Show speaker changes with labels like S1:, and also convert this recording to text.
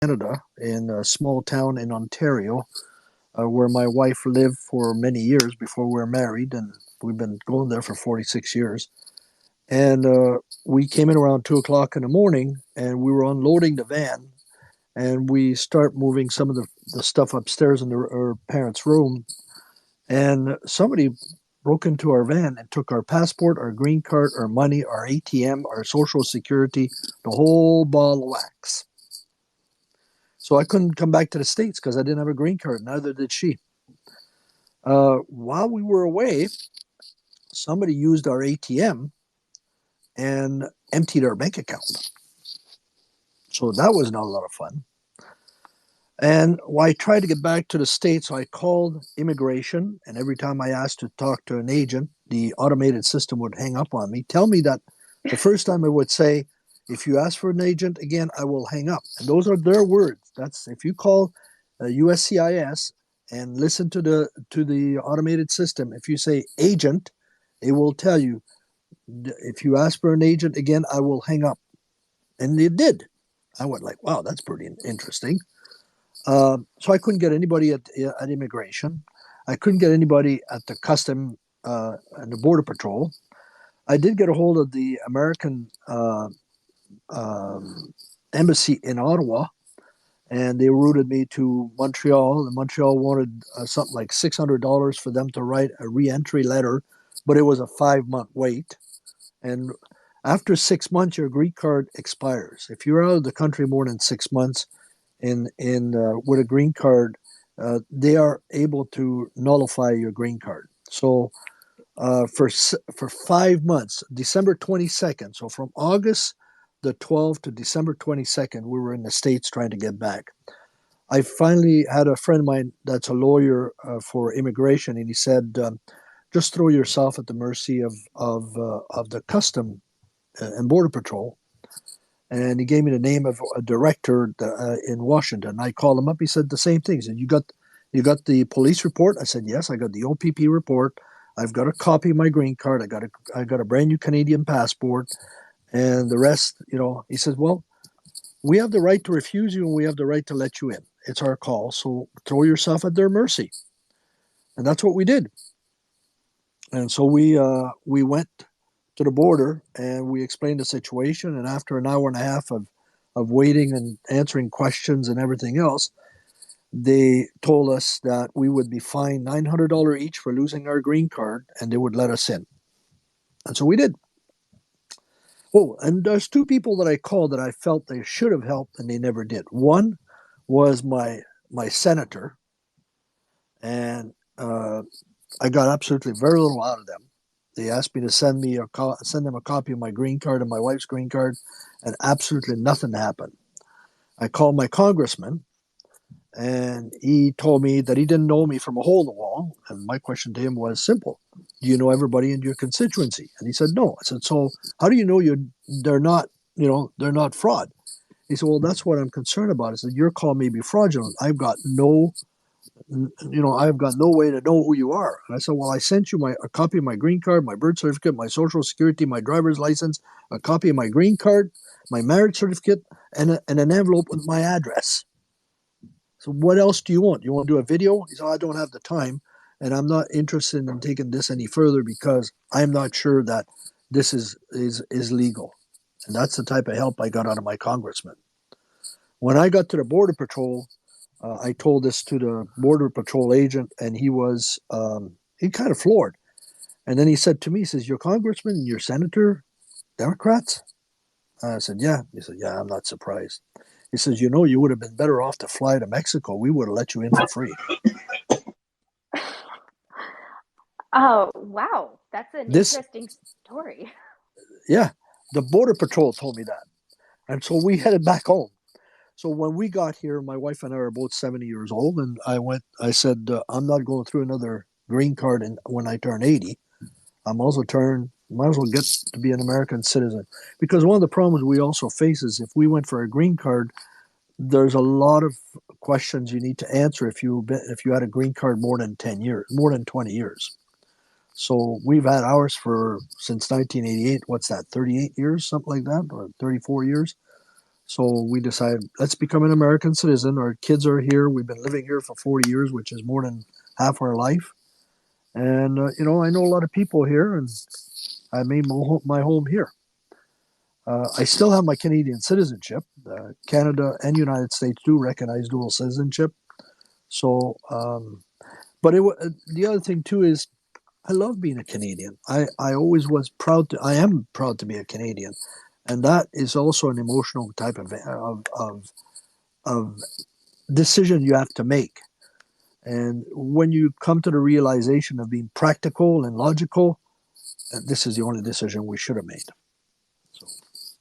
S1: Canada in a small town in Ontario, where my wife lived for many years before we were married, and we've been going there for 46 years. And we came in around 2 o'clock in the morning, and we were unloading the van, and we start moving some of the stuff upstairs in our parents' room, and somebody broke into our van and took our passport, our green card, our money, our ATM, our social security, the whole ball of wax. So I couldn't come back to the States because I didn't have a green card. Neither did she. While we were away, somebody used our ATM and emptied our bank account. So that was not a lot of fun. And while I tried to get back to the States, so I called immigration. And every time I asked to talk to an agent, the automated system would hang up on me, tell me that the first time it would say, if you ask for an agent again, I will hang up. And those are their words. That's if you call USCIS and listen to the automated system. If you say agent, it will tell you, if you ask for an agent again, I will hang up. And it did. I went like, wow, that's pretty interesting. So I couldn't get anybody at immigration. I couldn't get anybody at the custom and the border patrol. I did get a hold of the American embassy in Ottawa, and they routed me to Montreal. And Montreal wanted something like $600 for them to write a reentry letter, but it was a 5-month wait. And after 6 months, your green card expires. If you're out of the country more than 6 months in with a green card, they are able to nullify your green card. So for 5 months, December 22nd, so from August the 12th to December 22nd, we were in the States trying to get back. I finally had a friend of mine that's a lawyer for immigration, and he said, just throw yourself at the mercy of the custom and border patrol. And he gave me the name of a director in Washington. I called him up. He said the same thing. He said, you got the police report? I said, yes, I got the OPP report. I've got a copy of my green card. I got a brand new Canadian passport. And the rest, he says, well, we have the right to refuse you and we have the right to let you in. It's our call. So throw yourself at their mercy. And that's what we did. And so we went to the border and we explained the situation. And after an hour and a half of waiting and answering questions and everything else, they told us that we would be fined $900 each for losing our green card, and they would let us in. And so we did. Oh, and there's two people that I called that I felt they should have helped and they never did. One was my senator, and I got absolutely very little out of them. They asked me to send them a copy of my green card and my wife's green card, and absolutely nothing happened. I called my congressman, and he told me that he didn't know me from a hole in the wall. And my question to him was simple: do you know everybody in your constituency? And he said no. I said, so how do you know they're not fraud? He said, well, that's what I'm concerned about. I said, your call may be fraudulent. I've got no way to know who you are. And I said, well, I sent you a copy of my green card, my birth certificate, my social security, my driver's license, a copy of my green card, my marriage certificate, and an envelope with my address. So what else do you want? You want to do a video? He said, I don't have the time, and I'm not interested in taking this any further because I'm not sure that this is legal. And that's the type of help I got out of my congressman. When I got to the Border Patrol, I told this to the Border Patrol agent, and he kind of floored. And then he said to me, he says, your congressman and your senator, Democrats? I said, yeah. He said, yeah, I'm not surprised. He says, you would have been better off to fly to Mexico. We would have let you in for free.
S2: Oh, wow. That's an interesting story.
S1: Yeah, the Border Patrol told me that. And so we headed back home. So when we got here, my wife and I are both 70 years old. And I said, I'm not going through another green card when I turn 80. Might as well get to be an American citizen. Because one of the problems we also face is if we went for a green card, there's a lot of questions you need to answer if you had a green card more than 10 years, more than 20 years. So we've had ours since 1988. What's that? 38 years, something like that, or 34 years. So we decided, let's become an American citizen. Our kids are here. We've been living here for 40 years, which is more than half our life. And, I know a lot of people here, and I made my home here. I still have my Canadian citizenship. Canada and United States do recognize dual citizenship. So, but the other thing too is I love being a Canadian. I always was proud to. I am proud to be a Canadian, and that is also an emotional type of decision you have to make. And when you come to the realization of being practical and logical, this is the only decision we should have made.